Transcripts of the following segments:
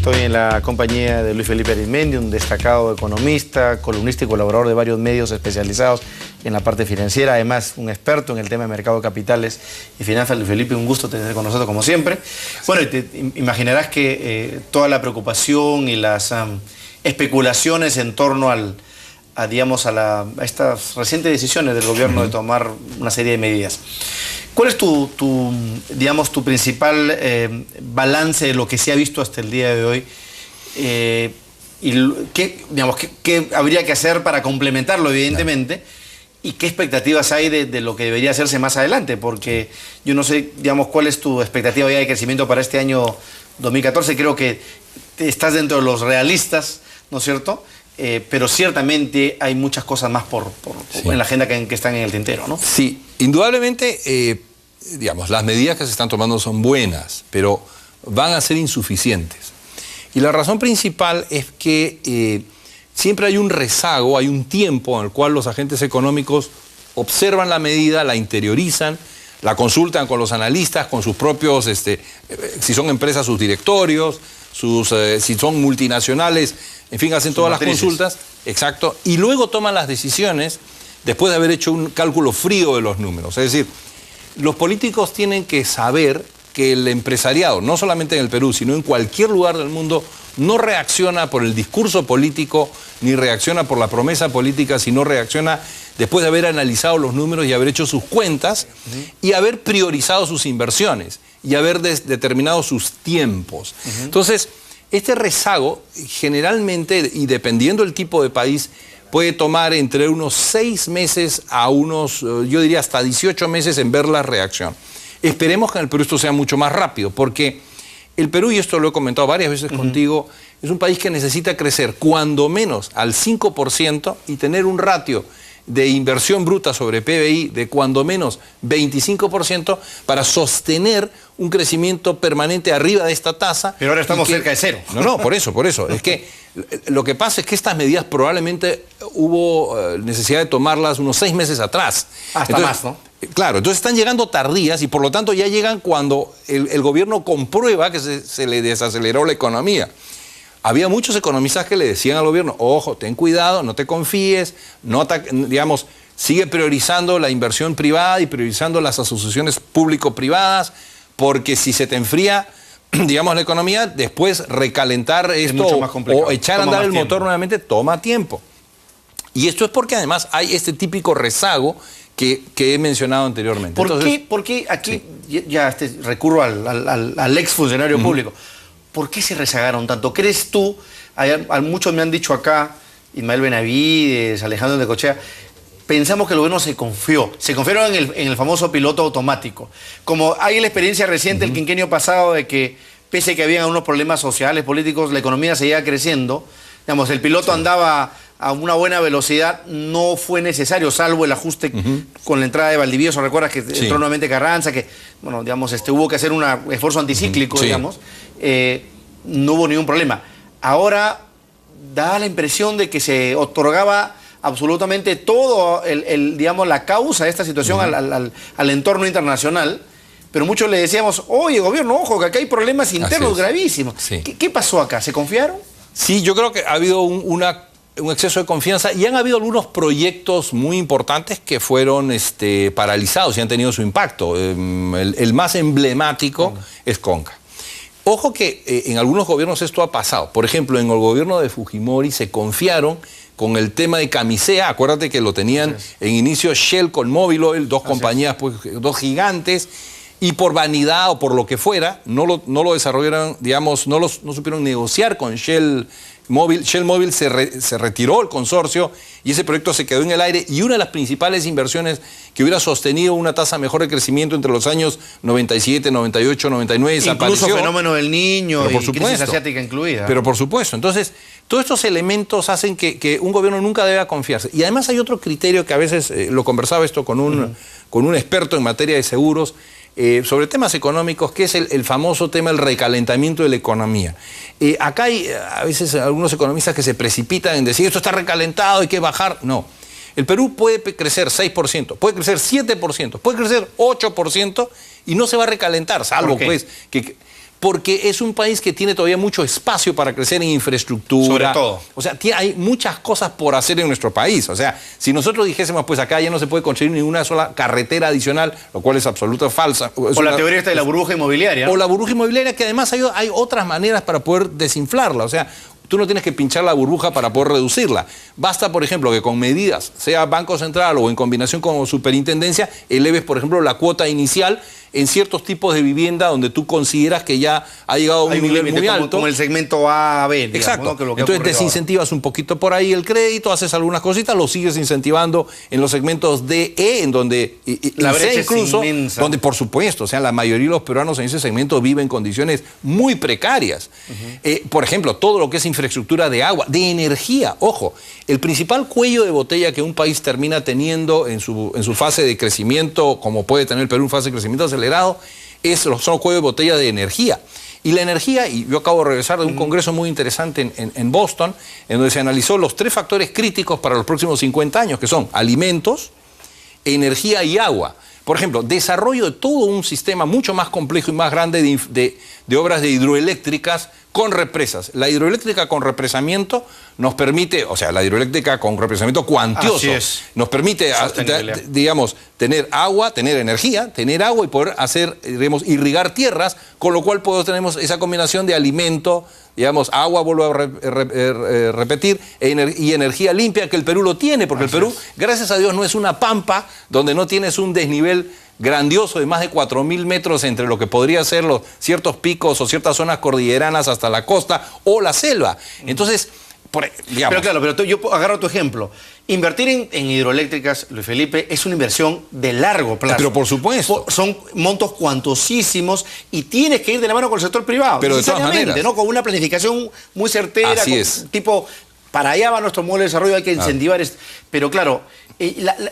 Estoy en la compañía de Luis Felipe Arizmendi, un destacado economista, columnista y colaborador de varios medios especializados en la parte financiera, además un experto en el tema de mercado de capitales y finanzas. Luis Felipe, un gusto tener con nosotros como siempre. Bueno, y te imaginarás que toda la preocupación y las especulaciones en torno a estas recientes decisiones del gobierno de tomar una serie de medidas. ¿Cuál es tu principal balance de lo que se ha visto hasta el día de hoy? Y ¿qué habría que hacer para complementarlo, evidentemente? ¿Y qué expectativas hay de lo que debería hacerse más adelante? Porque yo no sé, cuál es tu expectativa ya de crecimiento para este año 2014. Creo que estás dentro de los realistas, ¿no es cierto? Pero ciertamente hay muchas cosas más en la agenda que están en el tintero, ¿no? Sí, indudablemente, las medidas que se están tomando son buenas, pero van a ser insuficientes. Y la razón principal es que siempre hay un rezago, hay un tiempo en el cual los agentes económicos observan la medida, la interiorizan, la consultan con los analistas, con sus propios, si son empresas, sus directorios, si son multinacionales, en fin, hacen todas las consultas, exacto, y luego toman las decisiones después de haber hecho un cálculo frío de los números. Es decir, los políticos tienen que saber que el empresariado, no solamente en el Perú, sino en cualquier lugar del mundo, no reacciona por el discurso político, ni reacciona por la promesa política, sino reacciona después de haber analizado los números y haber hecho sus cuentas y haber priorizado sus inversiones y haber determinado sus tiempos. Entonces, este rezago generalmente, y dependiendo del tipo de país, puede tomar entre unos 6 meses a unos, yo diría hasta 18 meses en ver la reacción. Esperemos que en el Perú esto sea mucho más rápido, porque el Perú, y esto lo he comentado varias veces contigo, es un país que necesita crecer cuando menos al 5% y tener un ratio de inversión bruta sobre PBI de cuando menos 25% para sostener un crecimiento permanente arriba de esta tasa. Pero ahora estamos cerca de cero. No, por eso. Es que lo que pasa es que estas medidas probablemente hubo necesidad de tomarlas unos 6 meses atrás. Hasta más, ¿no? Claro, entonces están llegando tardías y por lo tanto ya llegan cuando el gobierno comprueba que se le desaceleró la economía. Había muchos economistas que le decían al gobierno, ojo, ten cuidado, no te confíes, sigue priorizando la inversión privada y priorizando las asociaciones público-privadas, porque si se te enfría, la economía, después recalentar esto o echar a andar el motor nuevamente toma tiempo. Y esto es porque además hay este típico rezago que he mencionado anteriormente. ¿Por qué aquí, recurro al ex funcionario público, ¿por qué se rezagaron tanto? ¿Crees tú? Muchos me han dicho acá, Ismael Benavides, Alejandro Necochea, pensamos que el gobierno se confió. Se confiaron en el famoso piloto automático. Como hay la experiencia reciente, el quinquenio pasado, de que pese a que habían algunos problemas sociales, políticos, la economía seguía creciendo. El piloto andaba a una buena velocidad, no fue necesario, salvo el ajuste con la entrada de Valdivieso. ¿Recuerdas que entró nuevamente Carranza? Que, hubo que hacer un esfuerzo anticíclico, no hubo ningún problema. Ahora da la impresión de que se otorgaba absolutamente todo la causa de esta situación al entorno internacional, pero muchos le decíamos, oye, gobierno, ojo, que acá hay problemas internos gravísimos. Sí. ¿Qué pasó acá? ¿Se confiaron? Sí, yo creo que ha habido un exceso de confianza y han habido algunos proyectos muy importantes que fueron paralizados y han tenido su impacto. El más emblemático es Conca. Ojo que en algunos gobiernos esto ha pasado. Por ejemplo, en el gobierno de Fujimori se confiaron con el tema de Camisea. Acuérdate que lo tenían en inicio Shell con Mobil Oil, dos compañías, dos gigantes, y por vanidad o por lo que fuera, no lo desarrollaron, no supieron negociar con Shell Mobil. Shell Mobil se retiró el consorcio y ese proyecto se quedó en el aire, y una de las principales inversiones que hubiera sostenido una tasa mejor de crecimiento entre los años 97, 98, 99 desapareció. Incluso fenómeno del Niño y crisis asiática incluida. Pero por supuesto. Entonces, todos estos elementos hacen que un gobierno nunca deba confiarse. Y además hay otro criterio que a veces, lo conversaba esto con un experto en materia de seguros, sobre temas económicos, que es el famoso tema del recalentamiento de la economía. Acá hay a veces algunos economistas que se precipitan en decir esto está recalentado, hay que bajar. No. El Perú puede crecer 6%, puede crecer 7%, puede crecer 8% y no se va a recalentar, salvo pues que porque es un país que tiene todavía mucho espacio para crecer en infraestructura. Sobre todo. O sea, hay muchas cosas por hacer en nuestro país. O sea, si nosotros dijésemos, pues acá ya no se puede construir ninguna sola carretera adicional, lo cual es absolutamente falsa. O la teoría esta de la burbuja inmobiliaria. O la burbuja inmobiliaria, que además hay otras maneras para poder desinflarla. O sea, tú no tienes que pinchar la burbuja para poder reducirla. Basta, por ejemplo, que con medidas, sea Banco Central o en combinación con Superintendencia, eleves, por ejemplo, la cuota inicial en ciertos tipos de vivienda donde tú consideras que ya ha llegado a un nivel muy alto. Como el segmento A, B, digamos, exacto. ¿no? Que lo que entonces desincentivas un poquito por ahí el crédito, haces algunas cositas, lo sigues incentivando en los segmentos D, E, en donde la brecha incluso, es inmensa. donde por supuesto, o sea, la mayoría de los peruanos en ese segmento viven en condiciones muy precarias. Por ejemplo, todo lo que es infraestructura de agua, de energía. Ojo, el principal cuello de botella que un país termina teniendo en su fase de crecimiento, como puede tener el Perú en fase de crecimiento acelerado, son los cuellos de botella de energía. Y la energía, y yo acabo de regresar de un congreso muy interesante en Boston, en donde se analizó los 3 factores críticos para los próximos 50 años, que son alimentos, energía y agua. Por ejemplo, desarrollo de todo un sistema mucho más complejo y más grande de obras de hidroeléctricas con represas. La hidroeléctrica con represamiento nos permite, o sea, la hidroeléctrica con represamiento cuantioso, nos permite, digamos, tener agua, tener energía, tener agua y poder hacer, digamos, irrigar tierras, con lo cual tenemos esa combinación de alimento, digamos, agua, vuelvo a repetir, y energía limpia, que el Perú lo tiene, porque el Perú, gracias a Dios, no es una pampa donde no tienes un desnivel grandioso de más de 4.000 metros entre lo que podría ser ciertos picos o ciertas zonas cordilleranas hasta la costa o la selva. Entonces, digamos... Pero claro, pero yo agarro tu ejemplo. Invertir en hidroeléctricas, Luis Felipe, es una inversión de largo plazo. Pero por supuesto. Son montos cuantosísimos y tienes que ir de la mano con el sector privado. Pero de todas maneras, ¿no? Con una planificación muy certera. Así es. Tipo, para allá va nuestro modelo de desarrollo, hay que incentivar. Pero claro,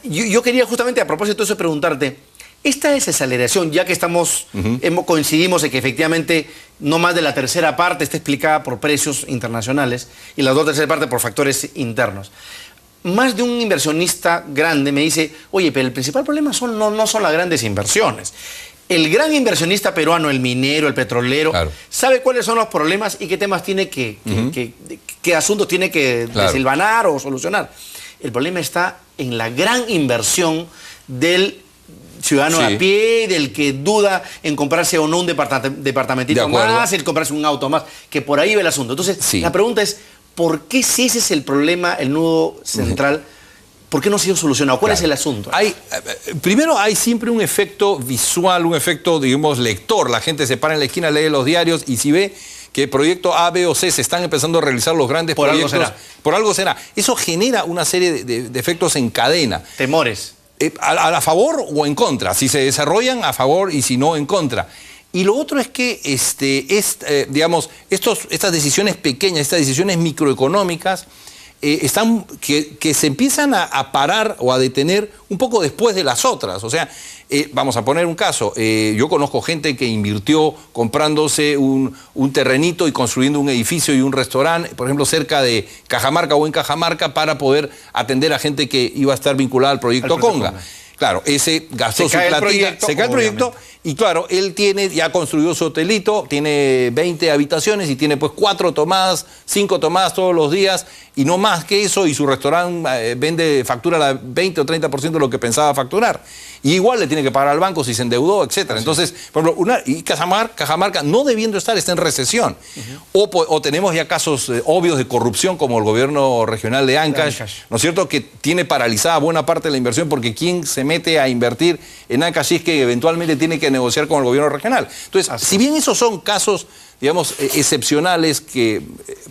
yo quería justamente a propósito de eso preguntarte, esta desaceleración, ya que coincidimos en que efectivamente no más de la tercera parte está explicada por precios internacionales y las 2 terceras partes por factores internos. Más de un inversionista grande me dice, oye, pero el principal problema no son las grandes inversiones. El gran inversionista peruano, el minero, el petrolero, sabe cuáles son los problemas y qué temas tiene qué asuntos tiene que desilvanar o solucionar. El problema está en la gran inversión del ciudadano a pie, del que duda en comprarse o no un departamentito más, el comprarse un auto más, que por ahí va el asunto. Entonces, la pregunta es, ¿por qué, si ese es el problema, el nudo central, por qué no ha sido solucionado? ¿Cuál es el asunto? Primero, hay siempre un efecto visual, un efecto, digamos, lector. La gente se para en la esquina, lee los diarios y si ve que el proyecto A, B o C se están empezando a realizar los grandes proyectos, por algo será. Eso genera una serie de efectos en cadena. Temores. A favor o en contra, si se desarrollan a favor y si no en contra. Y lo otro es que digamos, estas decisiones pequeñas, estas decisiones microeconómicas, que se empiezan a parar o a detener un poco después de las otras. O sea, vamos a poner un caso. Yo conozco gente que invirtió comprándose un terrenito y construyendo un edificio y un restaurante, por ejemplo, cerca de Cajamarca o en Cajamarca, para poder atender a gente que iba a estar vinculada al proyecto Conga. Claro, ese gastó su platita, se cae el proyecto y claro, él ya construyó su hotelito, tiene 20 habitaciones y tiene pues 4 tomadas, 5 tomadas todos los días y no más que eso, y su restaurante factura 20 o 30% de lo que pensaba facturar. Y igual le tiene que pagar al banco si se endeudó, etc. Entonces, por ejemplo, y Cajamarca no debiendo está en recesión. O tenemos ya casos obvios de corrupción como el gobierno regional de Ancash, ¿no es cierto?, que tiene paralizada buena parte de la inversión porque quien se mete a invertir en Ancash es que eventualmente tiene que negociar con el gobierno regional. Entonces, si bien esos son casos, digamos, excepcionales, que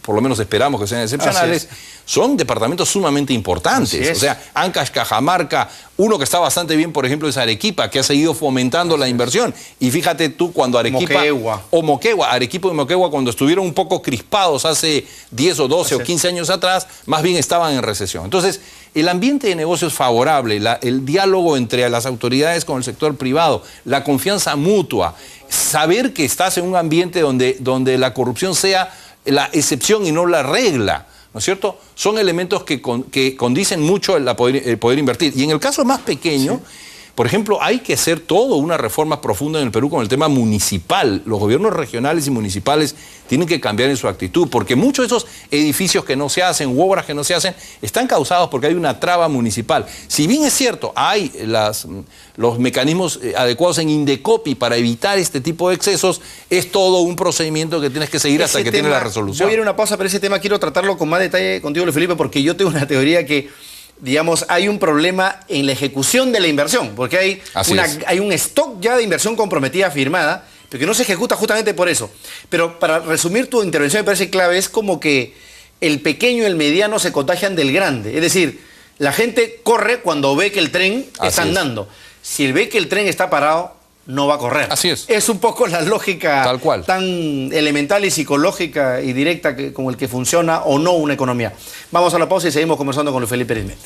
por lo menos esperamos que sean excepcionales, son departamentos sumamente importantes. O sea, Ancash, Cajamarca, uno que está bastante bien, por ejemplo, es Arequipa, que ha seguido fomentando la inversión. Y fíjate tú, cuando Arequipa Arequipa y Moquegua, cuando estuvieron un poco crispados hace 10 o 12 o 15 años atrás, más bien estaban en recesión. Entonces, el ambiente de negocio es favorable, el diálogo entre las autoridades con el sector privado, la confianza mutua, saber que estás en un ambiente donde la corrupción sea la excepción y no la regla, ¿no es cierto? Son elementos que condicen mucho el poder invertir. Y en el caso más pequeño, Por ejemplo, hay que hacer toda una reforma profunda en el Perú con el tema municipal. Los gobiernos regionales y municipales tienen que cambiar en su actitud, porque muchos de esos edificios que no se hacen, u obras que no se hacen, están causados porque hay una traba municipal. Si bien es cierto, hay los mecanismos adecuados en Indecopi para evitar este tipo de excesos, es todo un procedimiento que tienes que seguir hasta que tienes la resolución. Voy a ir a una pausa, pero ese tema quiero tratarlo con más detalle contigo, Luis Felipe, porque yo tengo una teoría que, digamos, hay un problema en la ejecución de la inversión, porque hay un stock ya de inversión comprometida firmada, pero que no se ejecuta justamente por eso. Pero para resumir tu intervención, me parece clave, es como que el pequeño y el mediano se contagian del grande. Es decir, la gente corre cuando ve que el tren está andando. Si él ve que el tren está parado, no va a correr. Así es. Es un poco la lógica tal cual, tan elemental y psicológica y directa como el que funciona o no una economía. Vamos a la pausa y seguimos conversando con Luis Felipe Arizmendi.